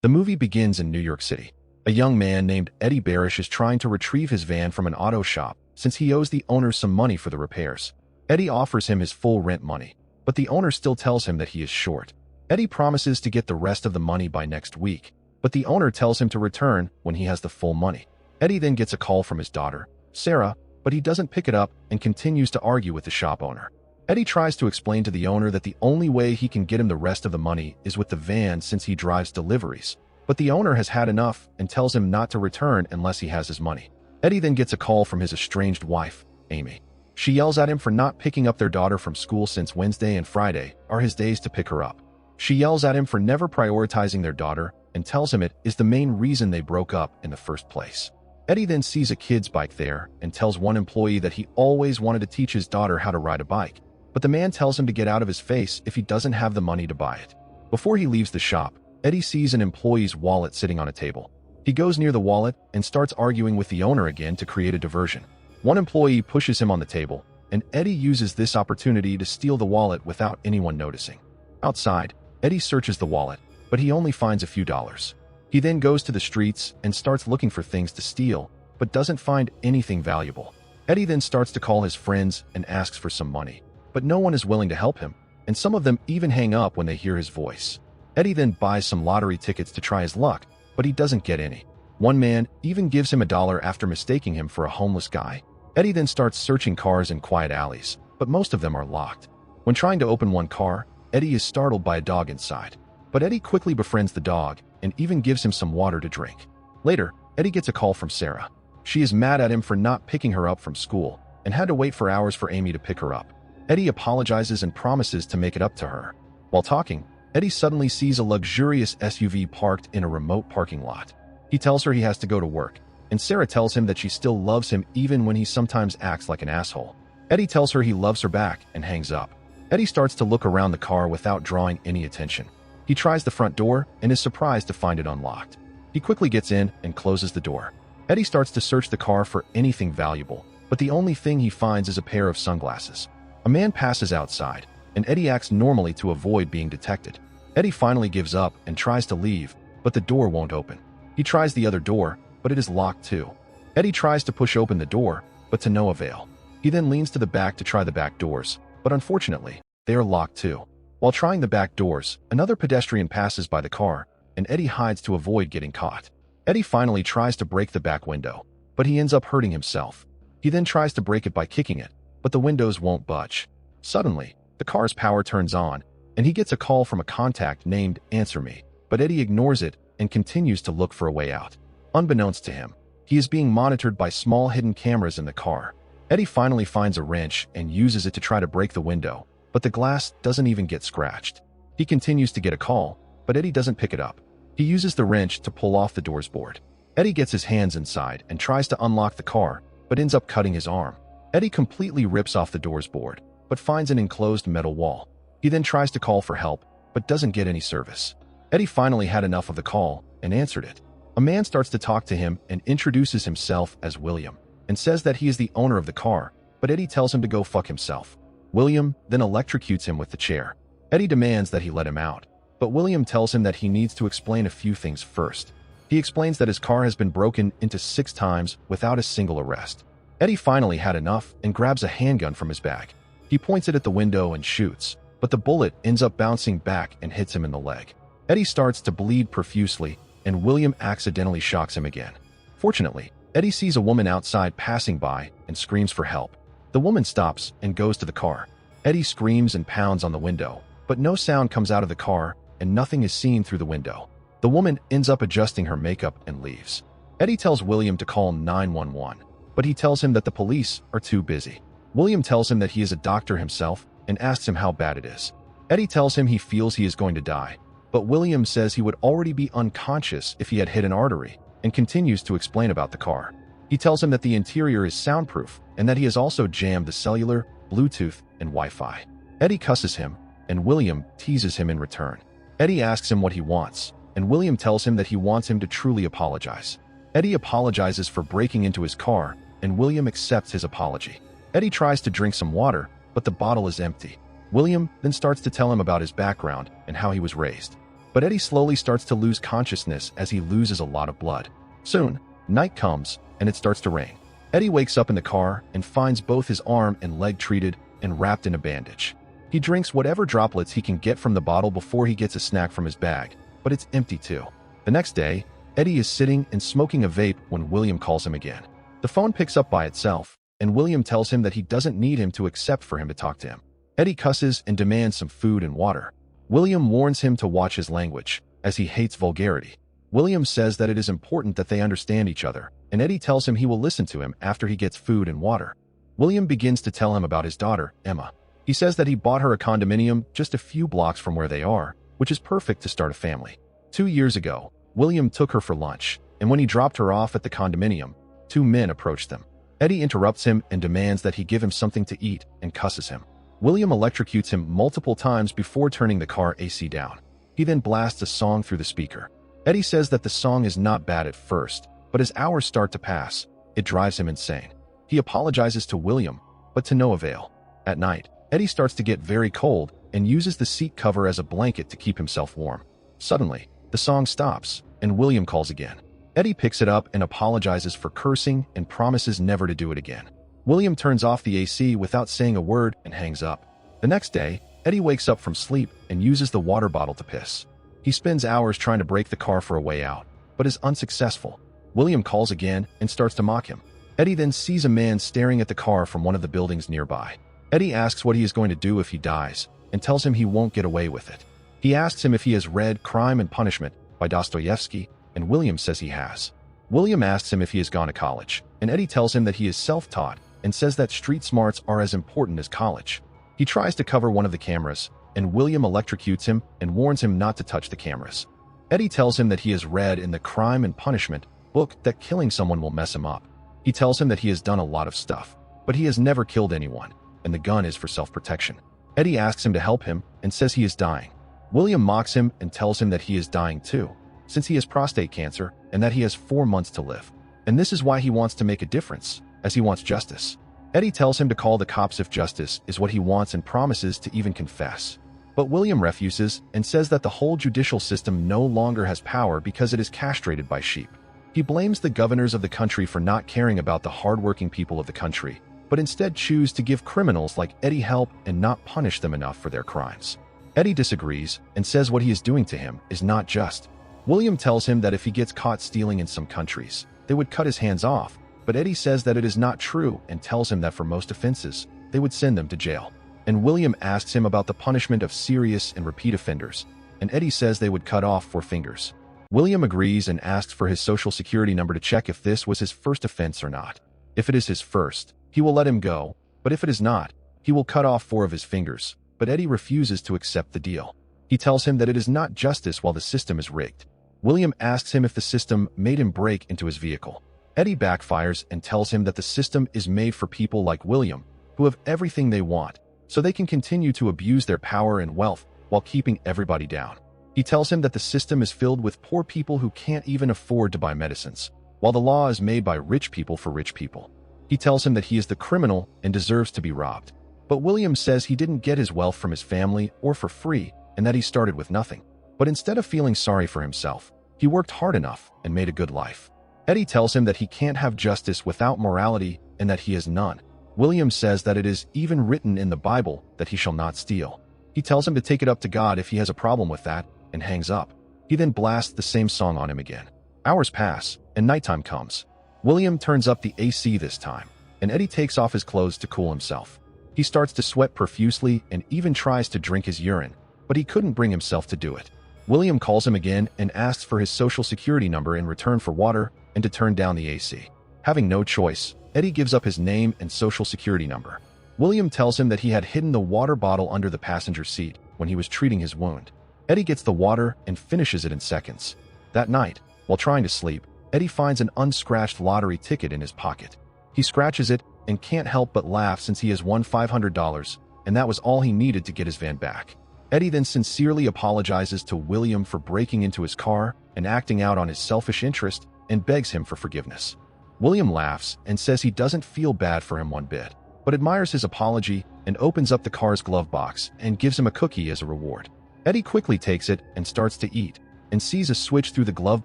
The movie begins in New York City. A young man named Eddie Barish is trying to retrieve his van from an auto shop since he owes the owner some money for the repairs. Eddie offers him his full rent money, but the owner still tells him that he is short. Eddie promises to get the rest of the money by next week, but the owner tells him to return when he has the full money. Eddie then gets a call from his daughter, Sarah, but he doesn't pick it up and continues to argue with the shop owner. Eddie tries to explain to the owner that the only way he can get him the rest of the money is with the van since he drives deliveries, but the owner has had enough and tells him not to return unless he has his money. Eddie then gets a call from his estranged wife, Amy. She yells at him for not picking up their daughter from school since Wednesday and Friday are his days to pick her up. She yells at him for never prioritizing their daughter and tells him it is the main reason they broke up in the first place. Eddie then sees a kid's bike there and tells one employee that he always wanted to teach his daughter how to ride a bike, but the man tells him to get out of his face if he doesn't have the money to buy it. Before he leaves the shop, Eddie sees an employee's wallet sitting on a table. He goes near the wallet and starts arguing with the owner again to create a diversion. One employee pushes him on the table, and Eddie uses this opportunity to steal the wallet without anyone noticing. Outside, Eddie searches the wallet, but he only finds a few dollars. He then goes to the streets and starts looking for things to steal, but doesn't find anything valuable. Eddie then starts to call his friends and asks for some money, but no one is willing to help him, and some of them even hang up when they hear his voice. Eddie then buys some lottery tickets to try his luck, but he doesn't get any. One man even gives him $1 after mistaking him for a homeless guy. Eddie then starts searching cars in quiet alleys, but most of them are locked. When trying to open one car, Eddie is startled by a dog inside, but Eddie quickly befriends the dog and even gives him some water to drink. Later, Eddie gets a call from Sarah. She is mad at him for not picking her up from school and had to wait for hours for Amy to pick her up. Eddie apologizes and promises to make it up to her. While talking, Eddie suddenly sees a luxurious SUV parked in a remote parking lot. He tells her he has to go to work, and Sarah tells him that she still loves him even when he sometimes acts like an asshole. Eddie tells her he loves her back and hangs up. Eddie starts to look around the car without drawing any attention. He tries the front door and is surprised to find it unlocked. He quickly gets in and closes the door. Eddie starts to search the car for anything valuable, but the only thing he finds is a pair of sunglasses. A man passes outside, and Eddie acts normally to avoid being detected. Eddie finally gives up and tries to leave, but the door won't open. He tries the other door, but it is locked too. Eddie tries to push open the door, but to no avail. He then leans to the back to try the back doors, but unfortunately, they are locked too. While trying the back doors, another pedestrian passes by the car, and Eddie hides to avoid getting caught. Eddie finally tries to break the back window, but he ends up hurting himself. He then tries to break it by kicking it, but the windows won't budge. Suddenly, the car's power turns on, and he gets a call from a contact named Answer Me, but Eddie ignores it and continues to look for a way out. Unbeknownst to him, he is being monitored by small hidden cameras in the car. Eddie finally finds a wrench and uses it to try to break the window, but the glass doesn't even get scratched. He continues to get a call, but Eddie doesn't pick it up. He uses the wrench to pull off the door's board. Eddie gets his hands inside and tries to unlock the car, but ends up cutting his arm. Eddie completely rips off the door's board, but finds an enclosed metal wall. He then tries to call for help, but doesn't get any service. Eddie finally had enough of the call and answered it. A man starts to talk to him and introduces himself as William, and says that he is the owner of the car, but Eddie tells him to go fuck himself. William then electrocutes him with the chair. Eddie demands that he let him out, but William tells him that he needs to explain a few things first. He explains that his car has been broken into 6 times without a single arrest. Eddie finally had enough and grabs a handgun from his bag. He points it at the window and shoots, but the bullet ends up bouncing back and hits him in the leg. Eddie starts to bleed profusely, and William accidentally shocks him again. Fortunately, Eddie sees a woman outside passing by and screams for help. The woman stops and goes to the car. Eddie screams and pounds on the window, but no sound comes out of the car and nothing is seen through the window. The woman ends up adjusting her makeup and leaves. Eddie tells William to call 911, but he tells him that the police are too busy. William tells him that he is a doctor himself and asks him how bad it is. Eddie tells him he feels he is going to die, but William says he would already be unconscious if he had hit an artery, and continues to explain about the car. He tells him that the interior is soundproof and that he has also jammed the cellular, Bluetooth, and Wi-Fi. Eddie cusses him, and William teases him in return. Eddie asks him what he wants, and William tells him that he wants him to truly apologize. Eddie apologizes for breaking into his car, and William accepts his apology. Eddie tries to drink some water, but the bottle is empty. William then starts to tell him about his background and how he was raised. But Eddie slowly starts to lose consciousness as he loses a lot of blood. Soon, night comes, and it starts to rain. Eddie wakes up in the car and finds both his arm and leg treated and wrapped in a bandage. He drinks whatever droplets he can get from the bottle before he gets a snack from his bag, but it's empty too. The next day, Eddie is sitting and smoking a vape when William calls him again. The phone picks up by itself, and William tells him that he doesn't need him to accept for him to talk to him. Eddie cusses and demands some food and water. William warns him to watch his language, as he hates vulgarity. William says that it is important that they understand each other, and Eddie tells him he will listen to him after he gets food and water. William begins to tell him about his daughter, Emma. He says that he bought her a condominium just a few blocks from where they are, which is perfect to start a family. 2 years ago, William took her for lunch, and when he dropped her off at the condominium, 2 men approached them. Eddie interrupts him and demands that he give him something to eat and cusses him. William electrocutes him multiple times before turning the car AC down. He then blasts a song through the speaker. Eddie says that the song is not bad at first, but as hours start to pass, it drives him insane. He apologizes to William, but to no avail. At night, Eddie starts to get very cold and uses the seat cover as a blanket to keep himself warm. Suddenly, the song stops, and William calls again. Eddie picks it up and apologizes for cursing and promises never to do it again. William turns off the AC without saying a word and hangs up. The next day, Eddie wakes up from sleep and uses the water bottle to piss. He spends hours trying to break the car for a way out, but is unsuccessful. William calls again and starts to mock him. Eddie then sees a man staring at the car from one of the buildings nearby. Eddie asks what he is going to do if he dies, and tells him he won't get away with it. He asks him if he has read Crime and Punishment by Dostoevsky, and William says he has. William asks him if he has gone to college, and Eddie tells him that he is self-taught and says that street smarts are as important as college. He tries to cover one of the cameras, and William electrocutes him and warns him not to touch the cameras. Eddie tells him that he has read in the Crime and Punishment book that killing someone will mess him up. He tells him that he has done a lot of stuff, but he has never killed anyone, and the gun is for self-protection. Eddie asks him to help him and says he is dying. William mocks him and tells him that he is dying too, since he has prostate cancer and that he has 4 months to live. And this is why he wants to make a difference, as he wants justice. Eddie tells him to call the cops if justice is what he wants and promises to even confess. But William refuses and says that the whole judicial system no longer has power because it is castrated by sheep. He blames the governors of the country for not caring about the hardworking people of the country, but instead choose to give criminals like Eddie help and not punish them enough for their crimes. Eddie disagrees and says what he is doing to him is not just. William tells him that if he gets caught stealing in some countries, they would cut his hands off, but Eddie says that it is not true and tells him that for most offenses, they would send them to jail. And William asks him about the punishment of serious and repeat offenders, and Eddie says they would cut off 4 fingers. William agrees and asks for his social security number to check if this was his first offense or not. If it is his first, he will let him go, but if it is not, he will cut off 4 of his fingers, but Eddie refuses to accept the deal. He tells him that it is not justice while the system is rigged. William asks him if the system made him break into his vehicle. Eddie backfires and tells him that the system is made for people like William, who have everything they want, so they can continue to abuse their power and wealth while keeping everybody down. He tells him that the system is filled with poor people who can't even afford to buy medicines, while the law is made by rich people for rich people. He tells him that he is the criminal and deserves to be robbed. But William says he didn't get his wealth from his family or for free, and that he started with nothing. But instead of feeling sorry for himself, he worked hard enough and made a good life. Eddie tells him that he can't have justice without morality and that he has none. William says that it is even written in the Bible that he shall not steal. He tells him to take it up to God if he has a problem with that, and hangs up. He then blasts the same song on him again. Hours pass, and nighttime comes. William turns up the AC this time, and Eddie takes off his clothes to cool himself. He starts to sweat profusely and even tries to drink his urine, but he couldn't bring himself to do it. William calls him again and asks for his social security number in return for water and to turn down the AC. Having no choice, Eddie gives up his name and social security number. William tells him that he had hidden the water bottle under the passenger seat when he was treating his wound. Eddie gets the water and finishes it in seconds. That night, while trying to sleep, Eddie finds an unscratched lottery ticket in his pocket. He scratches it and can't help but laugh since he has won $500, and that was all he needed to get his van back. Eddie then sincerely apologizes to William for breaking into his car and acting out on his selfish interest and begs him for forgiveness. William laughs and says he doesn't feel bad for him one bit, but admires his apology and opens up the car's glove box and gives him a cookie as a reward. Eddie quickly takes it and starts to eat, and sees a switch through the glove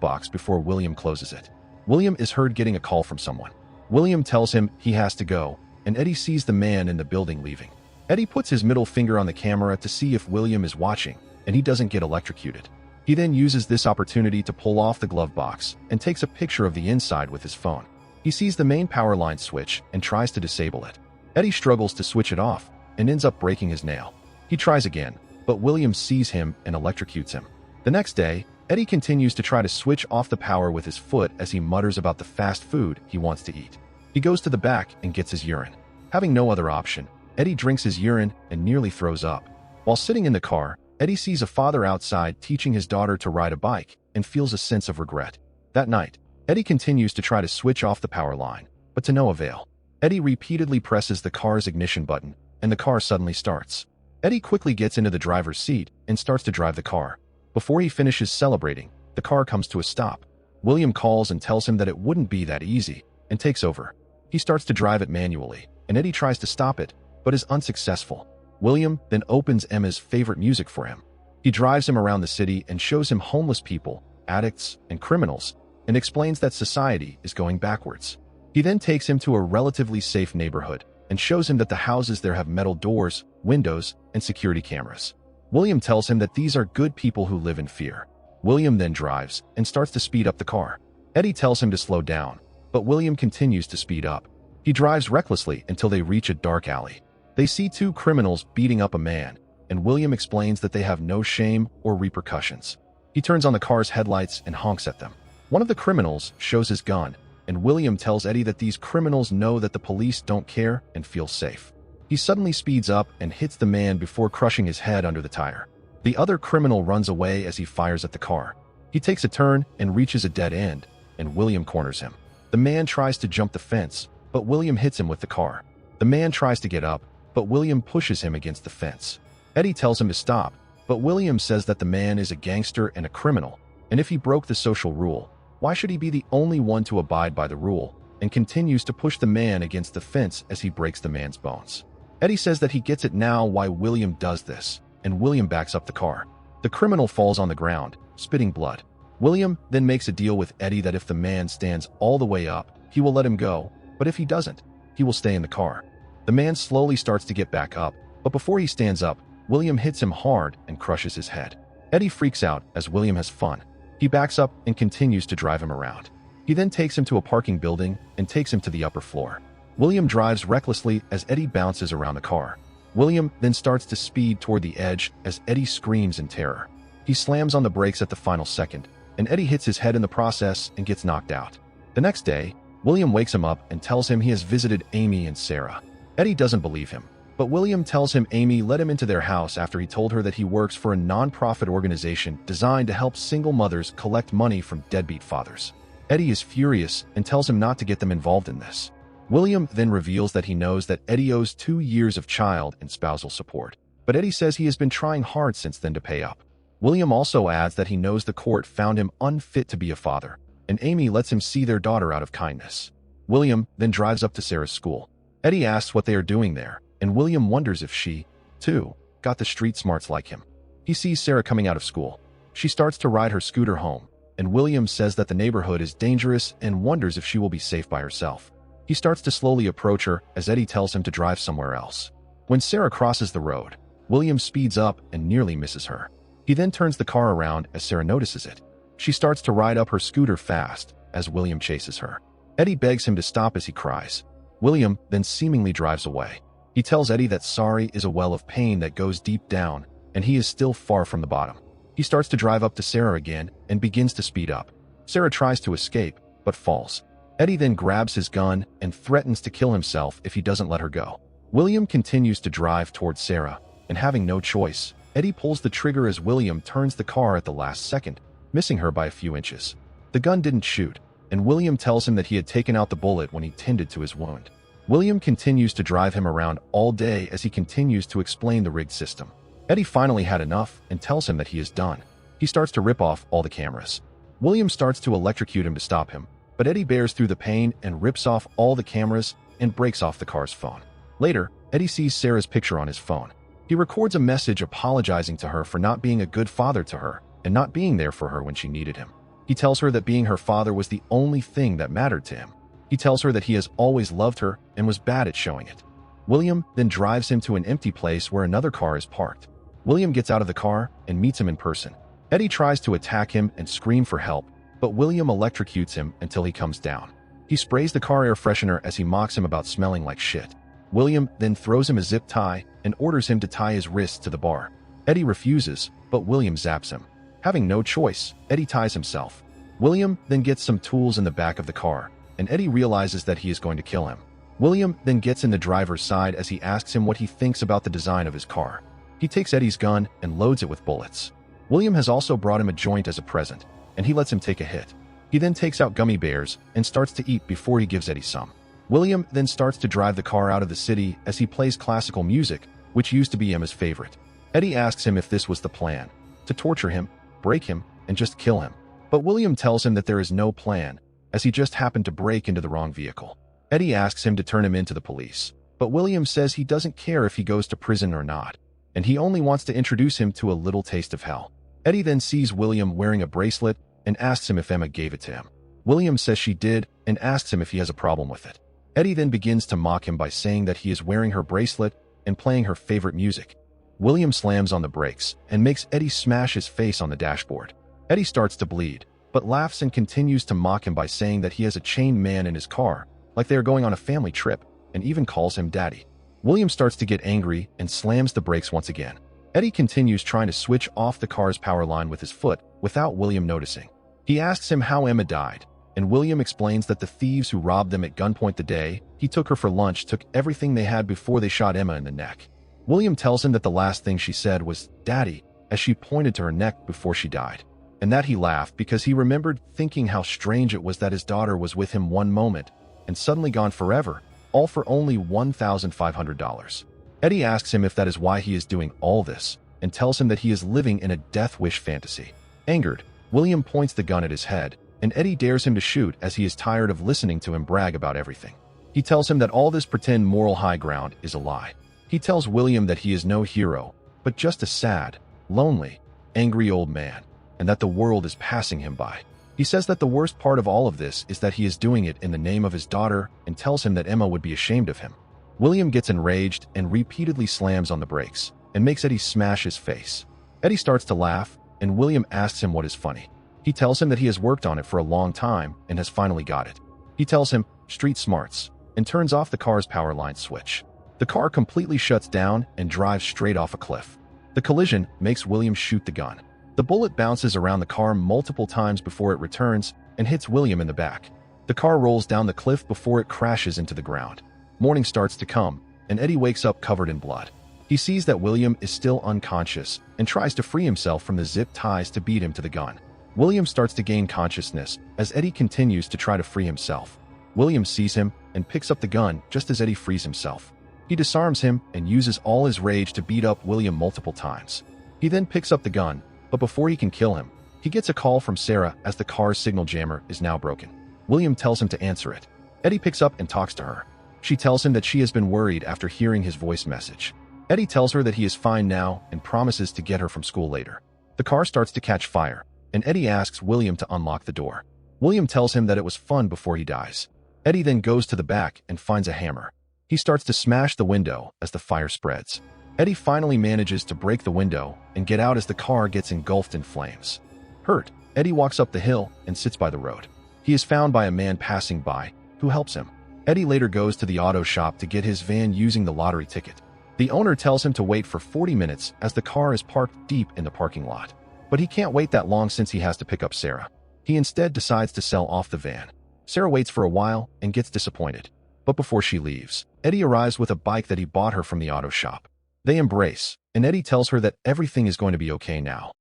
box before William closes it. William is heard getting a call from someone. William tells him he has to go, and Eddie sees the man in the building leaving. Eddie puts his middle finger on the camera to see if William is watching, and he doesn't get electrocuted. He then uses this opportunity to pull off the glove box and takes a picture of the inside with his phone. He sees the main power line switch and tries to disable it. Eddie struggles to switch it off and ends up breaking his nail. He tries again, but William sees him and electrocutes him. The next day, Eddie continues to try to switch off the power with his foot as he mutters about the fast food he wants to eat. He goes to the back and gets his urine. Having no other option, Eddie drinks his urine and nearly throws up. While sitting in the car, Eddie sees a father outside teaching his daughter to ride a bike and feels a sense of regret. That night, Eddie continues to try to switch off the power line, but to no avail. Eddie repeatedly presses the car's ignition button, and the car suddenly starts. Eddie quickly gets into the driver's seat and starts to drive the car. Before he finishes celebrating, the car comes to a stop. William calls and tells him that it wouldn't be that easy, and takes over. He starts to drive it manually, and Eddie tries to stop it, but is unsuccessful. William then opens Emma's favorite music for him. He drives him around the city and shows him homeless people, addicts, and criminals, and explains that society is going backwards. He then takes him to a relatively safe neighborhood and shows him that the houses there have metal doors, windows, and security cameras. William tells him that these are good people who live in fear. William then drives and starts to speed up the car. Eddie tells him to slow down, but William continues to speed up. He drives recklessly until they reach a dark alley. They see two criminals beating up a man, and William explains that they have no shame or repercussions. He turns on the car's headlights and honks at them. One of the criminals shows his gun, and William tells Eddie that these criminals know that the police don't care and feel safe. He suddenly speeds up and hits the man before crushing his head under the tire. The other criminal runs away as he fires at the car. He takes a turn and reaches a dead end, and William corners him. The man tries to jump the fence, but William hits him with the car. The man tries to get up, but William pushes him against the fence. Eddie tells him to stop, but William says that the man is a gangster and a criminal, and if he broke the social rule, why should he be the only one to abide by the rule, and continues to push the man against the fence as he breaks the man's bones. Eddie says that he gets it now why William does this, and William backs up the car. The criminal falls on the ground, spitting blood. William then makes a deal with Eddie that if the man stands all the way up, he will let him go, but if he doesn't, he will stay in the car. The man slowly starts to get back up, but before he stands up, William hits him hard and crushes his head. Eddie freaks out as William has fun. He backs up and continues to drive him around. He then takes him to a parking building and takes him to the upper floor. William drives recklessly as Eddie bounces around the car. William then starts to speed toward the edge as Eddie screams in terror. He slams on the brakes at the final second, and Eddie hits his head in the process and gets knocked out. The next day, William wakes him up and tells him he has visited Amy and Sarah. Eddie doesn't believe him, but William tells him Amy let him into their house after he told her that he works for a non-profit organization designed to help single mothers collect money from deadbeat fathers. Eddie is furious and tells him not to get them involved in this. William then reveals that he knows that Eddie owes 2 years of child and spousal support, but Eddie says he has been trying hard since then to pay up. William also adds that he knows the court found him unfit to be a father, and Amy lets him see their daughter out of kindness. William then drives up to Sarah's school. Eddie asks what they are doing there, and William wonders if she, too, got the street smarts like him. He sees Sarah coming out of school. She starts to ride her scooter home, and William says that the neighborhood is dangerous and wonders if she will be safe by herself. He starts to slowly approach her as Eddie tells him to drive somewhere else. When Sarah crosses the road, William speeds up and nearly misses her. He then turns the car around as Sarah notices it. She starts to ride up her scooter fast as William chases her. Eddie begs him to stop as he cries. William then seemingly drives away. He tells Eddie that sorry is a well of pain that goes deep down, and he is still far from the bottom. He starts to drive up to Sarah again and begins to speed up. Sarah tries to escape, but falls. Eddie then grabs his gun and threatens to kill himself if he doesn't let her go. William continues to drive towards Sarah, and having no choice, Eddie pulls the trigger as William turns the car at the last second, missing her by a few inches. The gun didn't shoot, and William tells him that he had taken out the bullet when he tended to his wound. William continues to drive him around all day as he continues to explain the rigged system. Eddie finally had enough and tells him that he is done. He starts to rip off all the cameras. William starts to electrocute him to stop him, but Eddie bears through the pain and rips off all the cameras and breaks off the car's phone. Later, Eddie sees Sarah's picture on his phone. He records a message apologizing to her for not being a good father to her and not being there for her when she needed him. He tells her that being her father was the only thing that mattered to him. He tells her that he has always loved her and was bad at showing it. William then drives him to an empty place where another car is parked. William gets out of the car and meets him in person. Eddie tries to attack him and scream for help, but William electrocutes him until he comes down. He sprays the car air freshener as he mocks him about smelling like shit. William then throws him a zip tie and orders him to tie his wrists to the bar. Eddie refuses, but William zaps him. Having no choice, Eddie ties himself. William then gets some tools in the back of the car, and Eddie realizes that he is going to kill him. William then gets in the driver's side as he asks him what he thinks about the design of his car. He takes Eddie's gun and loads it with bullets. William has also brought him a joint as a present, and he lets him take a hit. He then takes out gummy bears and starts to eat before he gives Eddie some. William then starts to drive the car out of the city as he plays classical music, which used to be Emma's favorite. Eddie asks him if this was the plan, to torture him, break him, and just kill him. But William tells him that there is no plan, as he just happened to break into the wrong vehicle. Eddie asks him to turn him into the police, but William says he doesn't care if he goes to prison or not, and he only wants to introduce him to a little taste of hell. Eddie then sees William wearing a bracelet and asks him if Emma gave it to him. William says she did and asks him if he has a problem with it. Eddie then begins to mock him by saying that he is wearing her bracelet and playing her favorite music. William slams on the brakes and makes Eddie smash his face on the dashboard. Eddie starts to bleed, but laughs and continues to mock him by saying that he has a chained man in his car, like they are going on a family trip, and even calls him daddy. William starts to get angry and slams the brakes once again. Eddie continues trying to switch off the car's power line with his foot without William noticing. He asks him how Emma died, and William explains that the thieves who robbed them at gunpoint the day he took her for lunch took everything they had before they shot Emma in the neck. William tells him that the last thing she said was, "Daddy," as she pointed to her neck before she died, and that he laughed because he remembered thinking how strange it was that his daughter was with him one moment and suddenly gone forever, all for only $1,500. Eddie asks him if that is why he is doing all this, and tells him that he is living in a death wish fantasy. Angered, William points the gun at his head, and Eddie dares him to shoot as he is tired of listening to him brag about everything. He tells him that all this pretend moral high ground is a lie. He tells William that he is no hero, but just a sad, lonely, angry old man, and that the world is passing him by. He says that the worst part of all of this is that he is doing it in the name of his daughter and tells him that Emma would be ashamed of him. William gets enraged and repeatedly slams on the brakes and makes Eddie smash his face. Eddie starts to laugh, and William asks him what is funny. He tells him that he has worked on it for a long time and has finally got it. He tells him street smarts and turns off the car's power line switch. The car completely shuts down and drives straight off a cliff. The collision makes William shoot the gun. The bullet bounces around the car multiple times before it returns and hits William in the back. The car rolls down the cliff before it crashes into the ground. Morning starts to come, and Eddie wakes up covered in blood. He sees that William is still unconscious and tries to free himself from the zip ties to beat him to the gun. William starts to gain consciousness as Eddie continues to try to free himself. William sees him and picks up the gun just as Eddie frees himself. He disarms him and uses all his rage to beat up William multiple times. He then picks up the gun, but before he can kill him, he gets a call from Sarah as the car's signal jammer is now broken. William tells him to answer it. Eddie picks up and talks to her. She tells him that she has been worried after hearing his voice message. Eddie tells her that he is fine now and promises to get her from school later. The car starts to catch fire, and Eddie asks William to unlock the door. William tells him that it was fun before he dies. Eddie then goes to the back and finds a hammer. He starts to smash the window as the fire spreads. Eddie finally manages to break the window and get out as the car gets engulfed in flames. Hurt, Eddie walks up the hill and sits by the road. He is found by a man passing by, who helps him. Eddie later goes to the auto shop to get his van using the lottery ticket. The owner tells him to wait for 40 minutes as the car is parked deep in the parking lot. But he can't wait that long since he has to pick up Sarah. He instead decides to sell off the van. Sarah waits for a while and gets disappointed. But before she leaves, Eddie arrives with a bike that he bought her from the auto shop. They embrace, and Eddie tells her that everything is going to be okay now.